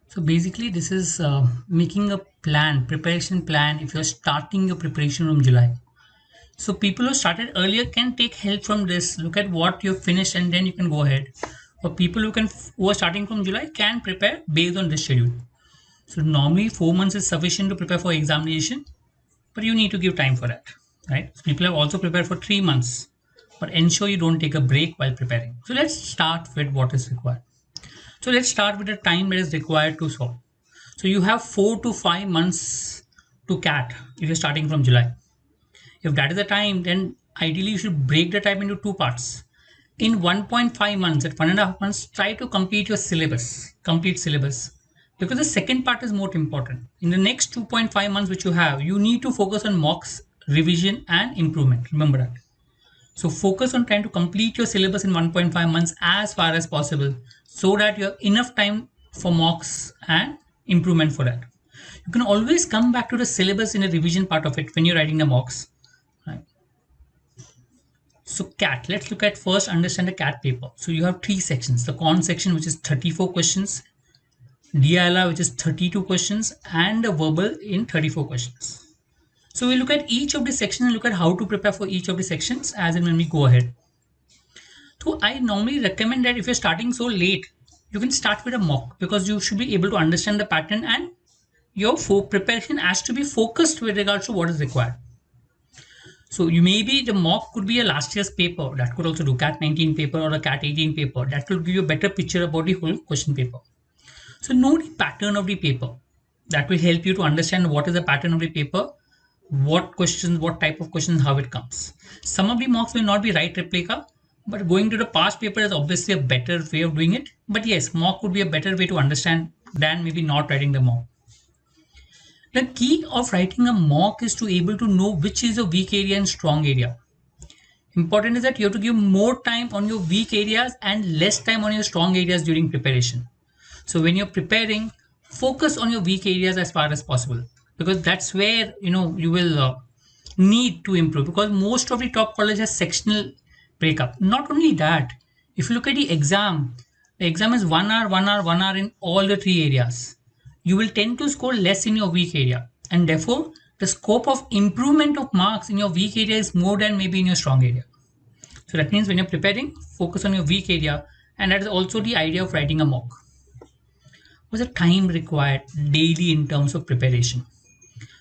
So basically, this is making a plan, preparation plan if you're starting your preparation from July. So people who started earlier can take help from this. Look at what you've finished and then you can go ahead. For people who are starting from July can prepare based on this schedule. So normally 4 months is sufficient to prepare for examination, but you need to give time for that, right? So people have also prepared for 3 months, but ensure you don't take a break while preparing. So let's start with what is required. So let's start with the time that is required to solve. So you have 4 to 5 months to CAT if you're starting from July. If that is the time, then ideally you should break the time into two parts. In 1.5 months, at 1.5 months, try to complete your syllabus, complete syllabus. Because the second part is more important. In the next 2.5 months, which you have, you need to focus on mocks, revision, and improvement. Remember that. So focus on trying to complete your syllabus in 1.5 months as far as possible so that you have enough time for mocks and improvement for that. You can always come back to the syllabus in the revision part of it when you're writing the mocks. Right? So CAT, let's look at first understand the CAT paper. So you have three sections, the con section, which is 34 questions, DILR, which is 32 questions, and the verbal in 34 questions. So we look at each of the sections and look at how to prepare for each of the sections as and when we go ahead. So I normally recommend that if you're starting so late, you can start with a mock because you should be able to understand the pattern and your preparation has to be focused with regards to what is required. So you maybe the mock could be a last year's paper that could also do CAT 19 paper or a CAT 18 paper that will give you a better picture about the whole question paper. So know the pattern of the paper. That will help you to understand what is the pattern of the paper, what questions, what type of questions, how it comes. Some of the mocks will not be right replica, but going to the past paper is obviously a better way of doing it. But yes, mock would be a better way to understand than maybe not writing the mock. The key of writing a mock is to able to know which is a weak area and strong area. Important is that you have to give more time on your weak areas and less time on your strong areas during preparation. So when you're preparing, focus on your weak areas as far as possible because that's where you will need to improve because most of the top college has sectional breakup. Not only that, if you look at the exam is 1 hour, 1 hour, 1 hour in all the three areas. You will tend to score less in your weak area, and therefore the scope of improvement of marks in your weak area is more than maybe in your strong area. So that means when you're preparing, focus on your weak area, and that is also the idea of writing a mock. What's the time required daily in terms of preparation?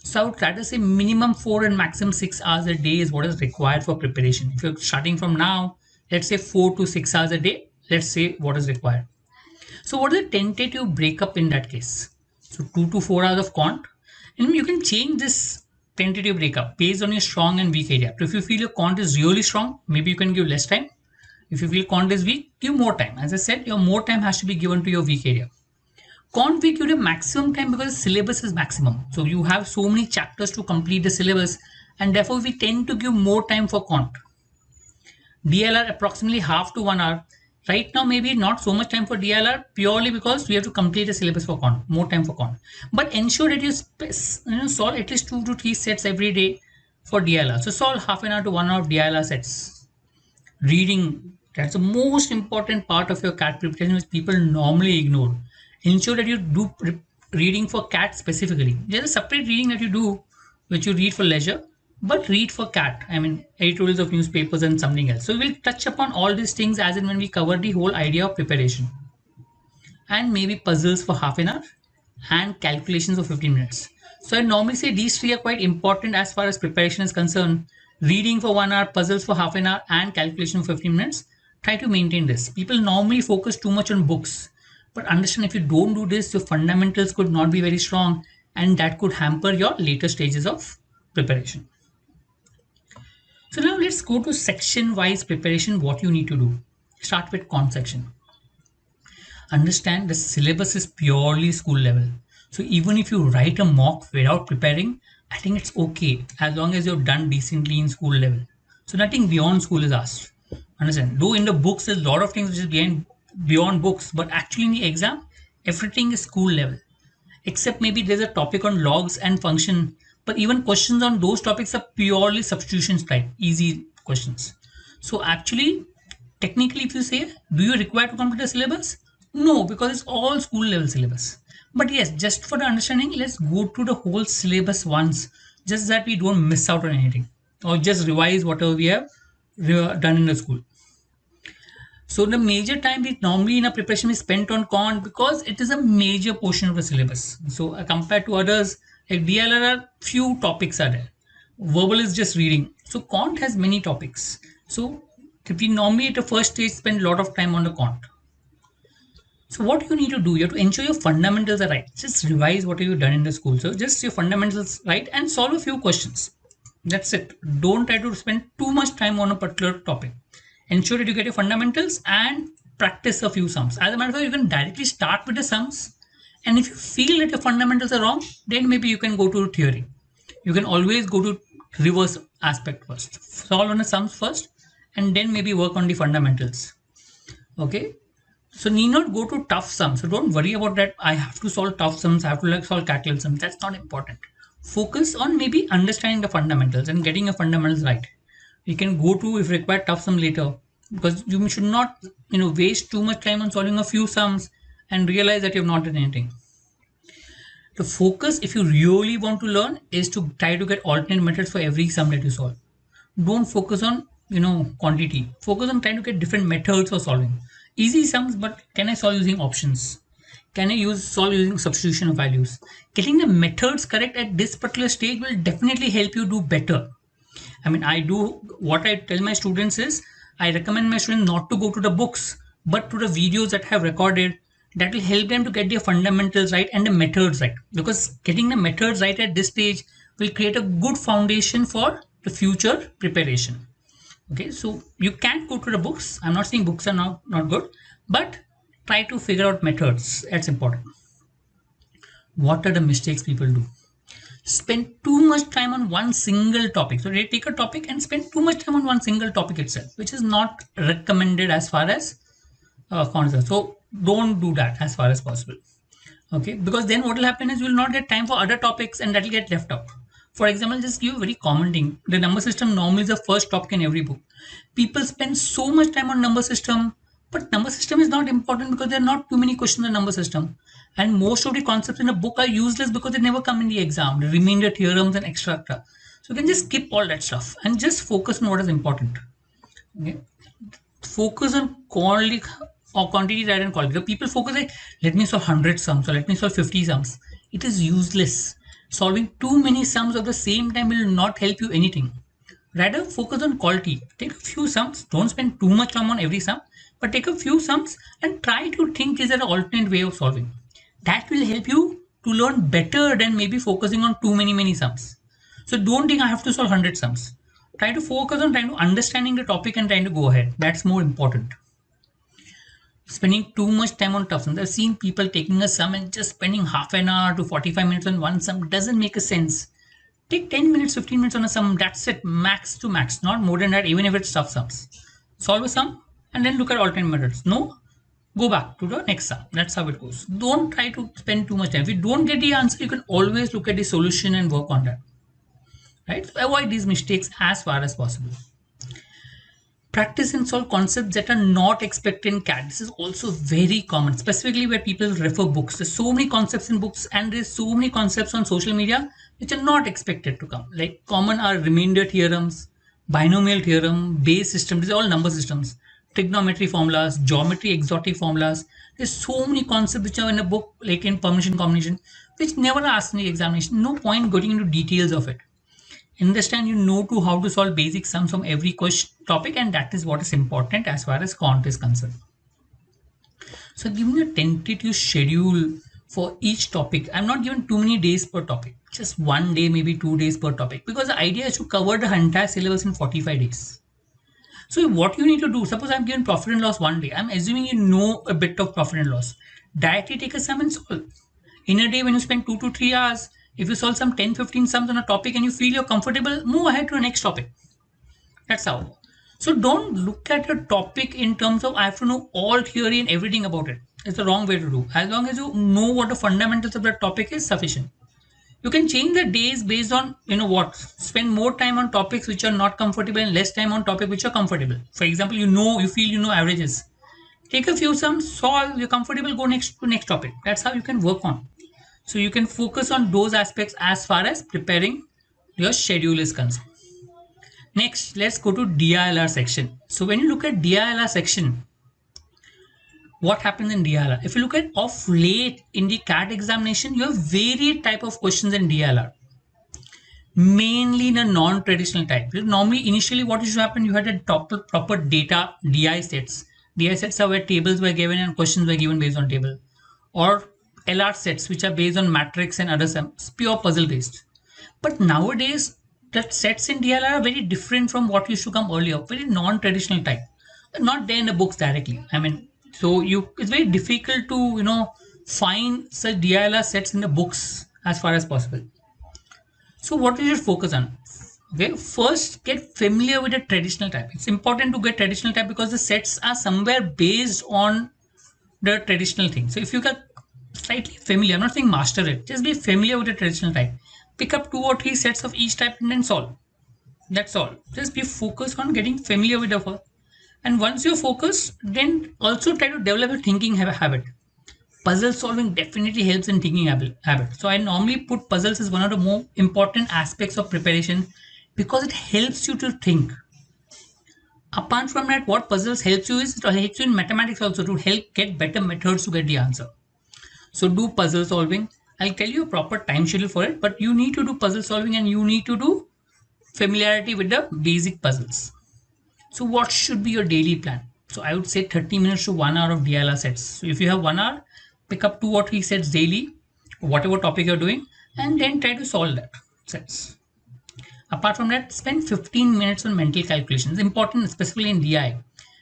So I would try to say minimum 4 and maximum 6 hours a day is what is required for preparation. If you're starting from now, let's say 4 to 6 hours a day, let's say what is required. So what is the tentative breakup in that case? So 2 to 4 hours of quant, and you can change this tentative breakup based on your strong and weak area. So if you feel your quant is really strong, maybe you can give less time. If you feel quant is weak, give more time. As I said, your more time has to be given to your weak area. Quant week you have maximum time because the syllabus is maximum. So you have so many chapters to complete the syllabus, and therefore we tend to give more time for quant. DLR approximately half to 1 hour. Right now, maybe not so much time for DLR purely because we have to complete the syllabus for quant, more time for quant. But ensure that you solve at least 2 to 3 sets every day for DLR. So solve half an hour to 1 hour of DLR sets. Reading, that's the most important part of your CAT preparation which people normally ignore. Ensure that you do reading for CAT specifically. There's a separate reading that you do which you read for leisure, but read for CAT. I mean, editorials of newspapers and something else. So we'll touch upon all these things as and when we cover the whole idea of preparation. And maybe puzzles for half an hour and calculations for 15 minutes. So I normally say these three are quite important as far as preparation is concerned. Reading for 1 hour, puzzles for half an hour, and calculation for 15 minutes. Try to maintain this. People normally focus too much on books, but understand if you don't do this, your fundamentals could not be very strong, and that could hamper your later stages of preparation. So now let's go to section wise preparation, what you need to do. Start with con section. Understand the syllabus is purely school level. So even if you write a mock without preparing, I think it's okay as long as you've done decently in school level. So nothing beyond school is asked. Understand? Though in the books there's a lot of things which is beyond books, but actually in the exam, everything is school level. Except maybe there's a topic on logs and function, but even questions on those topics are purely substitutions type, easy questions. So actually, technically, if you say, do you require to complete the syllabus? No, because it's all school level syllabus. But yes, just for the understanding, let's go through the whole syllabus once, just that we don't miss out on anything, or just revise whatever we have done in the school. So the major time we normally in a preparation is spent on quant because it is a major portion of the syllabus. So compared to others, like DLR, few topics are there. Verbal is just reading. So quant has many topics. So we normally at the first stage spend a lot of time on the quant. So what you need to do, you have to ensure your fundamentals are right. Just revise what you've done in the school. So just your fundamentals right and solve a few questions. That's it. Don't try to spend too much time on a particular topic. Ensure that you get your fundamentals and practice a few sums. As a matter of fact, you can directly start with the sums. And if you feel that your fundamentals are wrong, then maybe you can go to theory. You can always go to reverse aspect first. Solve on the sums first and then maybe work on the fundamentals. Okay. So need not go to tough sums. So don't worry about that. I have to solve tough sums. I have to like solve calculus sums. That's not important. Focus on maybe understanding the fundamentals and getting your fundamentals right. You can go to if required tough sum later because you should not waste too much time on solving a few sums and realize that you have not done anything. The focus, if you really want to learn, is to try to get alternate methods for every sum that you solve. Don't focus on quantity. Focus on trying to get different methods for solving easy sums. But can I solve using options? Can I solve using substitution of values? Getting the methods correct at this particular stage will definitely help you do better. I mean, what I tell my students is I recommend my students not to go to the books, but to the videos that have recorded that will help them to get their fundamentals right and the methods right. Because getting the methods right at this stage will create a good foundation for the future preparation. Okay, so you can't go to the books. I'm not saying books are not good, but try to figure out methods. That's important. What are the mistakes people do? Spend too much time on one single topic. So they take a topic and spend too much time on one single topic itself, which is not recommended as far as concepts. So don't do that as far as possible. Okay, because then what will happen is you will not get time for other topics and that will get left out. For example, just give a very common thing. The number system normally is the first topic in every book. People spend so much time on number system, but number system is not important because there are not too many questions on number system. And most of the concepts in a book are useless because they never come in the exam, the remainder theorems and extra. So you can just skip all that stuff and just focus on what is important. Okay? Focus on quality or quantity rather than quality. So people focus like, let me solve 100 sums or let me solve 50 sums. It is useless. Solving too many sums at the same time will not help you anything. Rather focus on quality. Take a few sums. Don't spend too much time on every sum, but take a few sums and try to think is there an alternate way of solving. That will help you to learn better than maybe focusing on too many sums. So don't think I have to solve 100 sums. Try to focus on trying to understanding the topic and trying to go ahead. That's more important. Spending too much time on tough sums. I've seen people taking a sum and just spending half an hour to 45 minutes on one sum. Doesn't make a sense. Take 10 minutes, 15 minutes on a sum. That's it. Max to max. Not more than that, even if it's tough sums. Solve a sum and then look at alternate methods. No, go back to the next sum. That's how it goes. Don't try to spend too much time. If you don't get the answer, you can always look at the solution and work on that. Right? So avoid these mistakes as far as possible. Practice and solve concepts that are not expected in CAT. This is also very common, specifically where people refer books. There's so many concepts in books and there's so many concepts on social media which are not expected to come. Like common are remainder theorems, binomial theorem, Bayes system. These are all number systems. Trigonometry formulas, geometry exotic formulas. There's so many concepts which are in a book, like in permutation combination, which never asked in the examination. No point going into details of it. Understand you know to how to solve basic sums from every question topic, and that is what is important as far as quant is concerned. So giving a tentative schedule for each topic. I'm not given too many days per topic, just 1 day, maybe 2 days per topic, because the idea is to cover the entire syllabus in 45 days. So what you need to do, suppose I'm given profit and loss 1 day. I'm assuming you know a bit of profit and loss. Directly take a sum and solve. In a day when you spend 2 to 3 hours, if you solve some 10-15 sums on a topic and you feel you're comfortable, move ahead to the next topic. That's how. So don't look at a topic in terms of I have to know all theory and everything about it. It's the wrong way to do. As long as you know what the fundamentals of that topic is sufficient. You can change the days based on spend more time on topics which are not comfortable and less time on topics which are comfortable. For example, you feel you know averages. Take a few sums, solve, you're comfortable, go next to next topic. That's how you can work on. So you can focus on those aspects as far as preparing your schedule is concerned. Next, let's go to DILR section. So when you look at DILR section, what happens in DILR? If you look at of late in the CAT examination, you have varied type of questions in DILR, mainly in a non-traditional type. Normally, initially what used to happen, you had a proper data DI sets. DI sets are where tables were given and questions were given based on table, or LR sets, which are based on matrix and other sums, pure puzzle based. But nowadays, the sets in DLR are very different from what used to come earlier, very non-traditional type. They're not there in the books directly. I mean, so it's very difficult to find such DLR sets in the books as far as possible. So what you should focus on? Okay, first get familiar with the traditional type. It's important to get traditional type because the sets are somewhere based on the traditional thing. So if you get slightly familiar, I'm not saying master it, just be familiar with the traditional type. Pick up 2 or 3 sets of each type and then solve. That's all. Just be focused on getting familiar with the first. And once you focus, then also try to develop a thinking habit. Puzzle solving definitely helps in thinking habit. So I normally put puzzles as one of the more important aspects of preparation because it helps you to think. Apart from that, what puzzles helps you is it helps you in mathematics also to help get better methods to get the answer. So do puzzle solving. I'll tell you a proper time schedule for it, but you need to do puzzle solving and you need to do familiarity with the basic puzzles. So what should be your daily plan? So I would say 30 minutes to 1 hour of DLR sets. So if you have 1 hour, pick up 2 or 3 sets daily, whatever topic you're doing, and then try to solve that sets. Apart from that, spend 15 minutes on mental calculations. Important, especially in DI,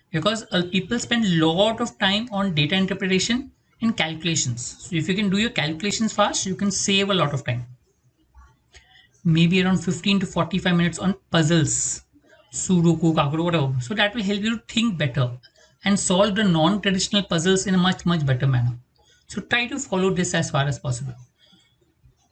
because people spend a lot of time on data interpretation and calculations. So if you can do your calculations fast, you can save a lot of time. Maybe around 15 to 45 minutes on puzzles, Sudoku, Kaguro, whatever. So that will help you to think better and solve the non-traditional puzzles in a much better manner. So try to follow this as far as possible.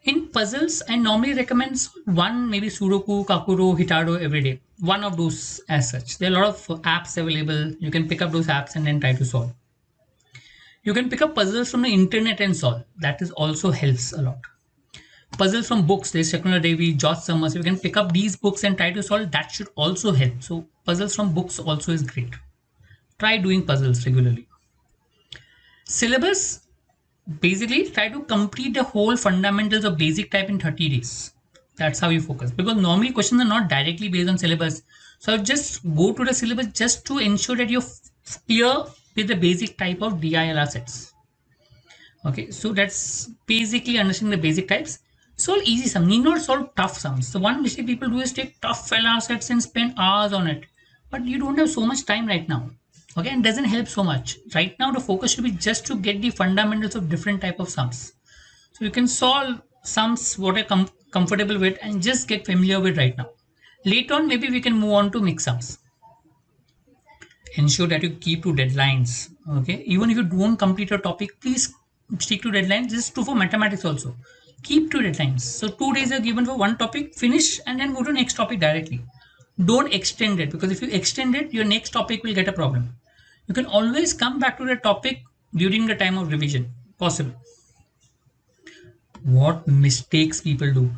In puzzles, I normally recommend one, maybe Sudoku, Kakuro, Hitado every day. One of those as such. There are a lot of apps available. You can pick up those apps and then try to solve. You can pick up puzzles from the internet and solve. That is also helps a lot. Puzzles from books, there's Shakuntala Devi, George Summers. You can pick up these books and try to solve. That should also help. So puzzles from books also is great. Try doing puzzles regularly. Syllabus, basically try to complete the whole fundamentals of basic type in 30 days. That's how you focus, because normally questions are not directly based on syllabus. So just go to the syllabus just to ensure that you're clear with the basic type of DILR sets. Okay, so that's basically understanding the basic types. Solve easy sums, need not solve tough sums. The one mistake people do is take tough LR sets and spend hours on it, but you don't have so much time right now. Okay, and doesn't help so much. Right now the focus should be just to get the fundamentals of different type of sums. So you can solve sums what are comfortable with and just get familiar with right now. Later on, maybe we can move on to mix sums. Ensure that you keep to deadlines. Okay, even if you don't complete a topic, please stick to deadlines. This is true for mathematics also. Keep to deadlines. So 2 days are given for one topic, finish and then go to next topic directly. Don't extend it, because if you extend it, your next topic will get a problem. You can always come back to the topic during the time of revision, possible. What mistakes people do?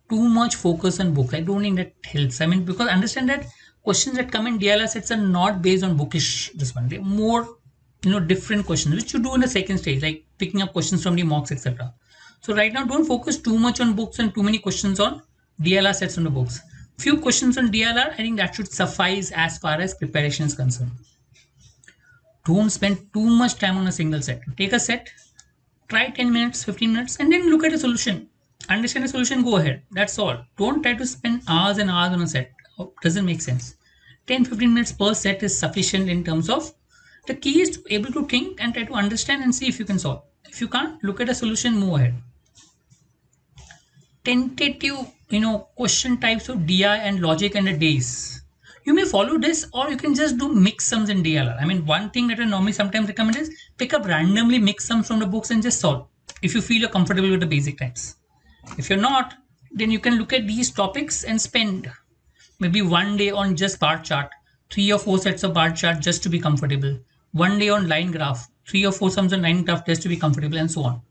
Too much focus on book. I don't think that helps. I mean, because understand that questions that come in DLR sets are not based on bookish this one. They're more different questions, which you do in the second stage, like picking up questions from the mocks, etc. So right now, don't focus too much on books and too many questions on DLR sets on the books. Few questions on DLR, I think that should suffice as far as preparation is concerned. Don't spend too much time on a single set. Take a set, try 10 minutes, 15 minutes, and then look at a solution. Understand the solution, go ahead. That's all. Don't try to spend hours and hours on a set. Doesn't make sense. 10-15 minutes per set is sufficient in terms of the key is to be able to think and try to understand and see if you can solve. If you can't, look at a solution, move ahead. Tentative, question types of DI and logic and the days. You may follow this, or you can just do mixed sums in DLR. I mean, one thing that I normally sometimes recommend is pick up randomly mixed sums from the books and just solve if you feel you're comfortable with the basic types. If you're not, then you can look at these topics and spend maybe 1 day on just bar chart, 3 or 4 sets of bar chart just to be comfortable, 1 day on line graph, 3 or 4 sums on line graph just to be comfortable, and so on.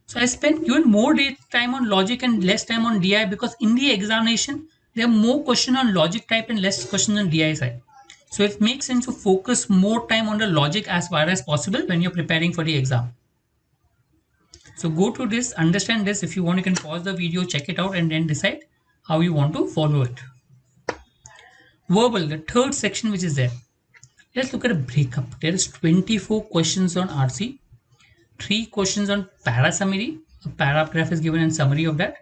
So I spent even more time on logic and less time on DI, because in the examination there are more questions on logic type and less questions on DI side. So it makes sense to focus more time on the logic as far as possible when you're preparing for the exam. So go to this, understand this. If you want, you can pause the video, check it out, and then decide how you want to follow it. Verbal, the third section which is there. Let's look at a breakup. There is 24 questions on RC, 3 questions on para summary. A paragraph is given and summary of that.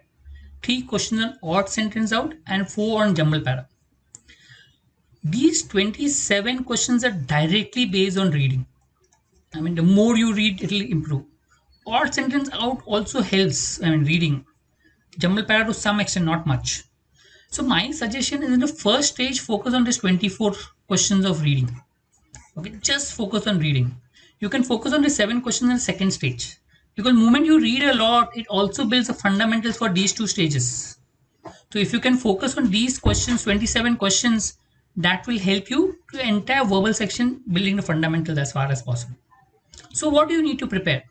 3 questions on odd sentence out and 4 on jumble para. These 27 questions are directly based on reading. I mean, the more you read, it will improve. Odd sentence out also helps, I mean, reading. Jumble para to some extent, not much. So my suggestion is, in the first stage, focus on this 24 questions of reading. Okay, just focus on reading. You can focus on the 7 questions in the second stage, because moment you read a lot, it also builds the fundamentals for these 2 stages. So if you can focus on these questions, 27 questions, that will help you to entire verbal section, building the fundamentals as far as possible. So what do you need to prepare?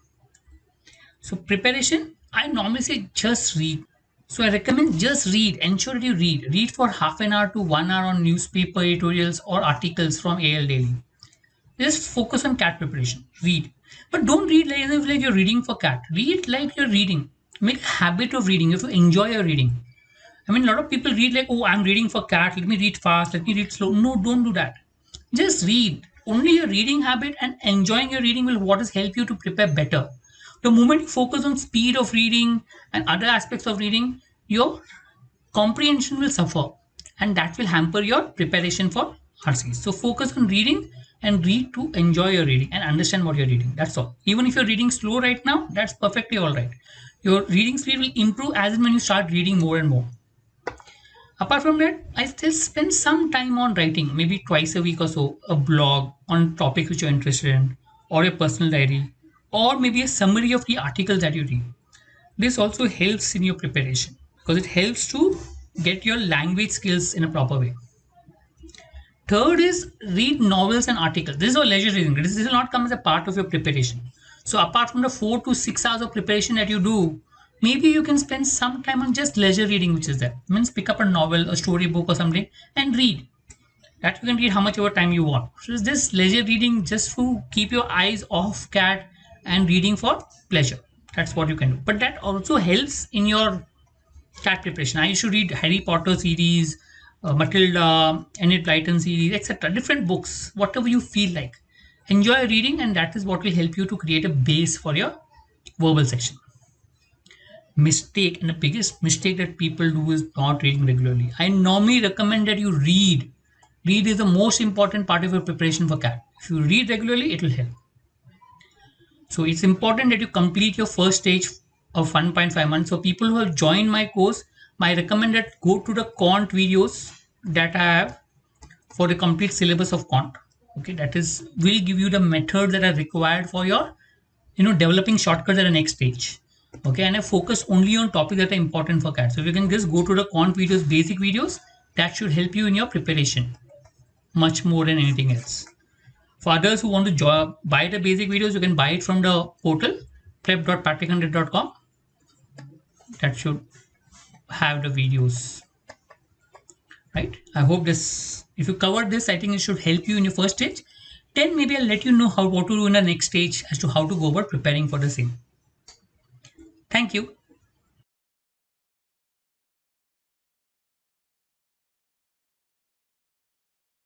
So preparation, I normally say just read. So I recommend just read. Ensure that you read. Read for half an hour to 1 hour on newspaper editorials or articles from AL Daily. Just focus on CAT preparation. Read. But don't read like as if like you're reading for CAT. Read like you're reading. Make a habit of reading. You have to enjoy your reading. I mean, a lot of people read like, oh, I'm reading for CAT. Let me read fast. Let me read slow. No, don't do that. Just read. Only your reading habit and enjoying your reading will what is help you to prepare better. The moment you focus on speed of reading and other aspects of reading, your comprehension will suffer, and that will hamper your preparation for RCs. So focus on reading and read to enjoy your reading and understand what you're reading. That's all. Even if you're reading slow right now, that's perfectly all right. Your reading speed will improve as and when you start reading more and more. Apart from that, I still spend some time on writing, maybe twice a week or so, a blog on topics which you're interested in, or a personal diary, or maybe a summary of the articles that you read. This also helps in your preparation because it helps to get your language skills in a proper way. Third is read novels and articles. This is all leisure reading. This will not come as a part of your preparation. So apart from the 4 to 6 hours of preparation that you do, maybe you can spend some time on just leisure reading, which is there. Means pick up a novel, a story book or something and read. That you can read how much ever time you want. So is this leisure reading just to keep your eyes off CAT and reading for pleasure. That's what you can do. But that also helps in your CAT preparation. I used to read Harry Potter series, Matilda, Enid Blyton series, etc. Different books, whatever you feel like. Enjoy reading, and that is what will help you to create a base for your verbal section. Mistake, and the biggest mistake that people do is not reading regularly. I normally recommend that you read. Read is the most important part of your preparation for CAT. If you read regularly, it will help. So it's important that you complete your first stage of 1.5 months. So people who have joined my course, I recommend that go to the quant videos that I have for the complete syllabus of quant. Okay, that is will give you the methods that are required for your developing shortcuts at the next stage. Okay, and I focus only on topics that are important for CAT. So if you can just go to the quant videos, basic videos, that should help you in your preparation much more than anything else. For others who want to buy the basic videos, you can buy it from the portal prep.patrick100.com. That should have the videos, right? I hope this, if you covered this, I think it should help you in your first stage. Then maybe I'll let you know what to do in the next stage as to how to go about preparing for the same. Thank you.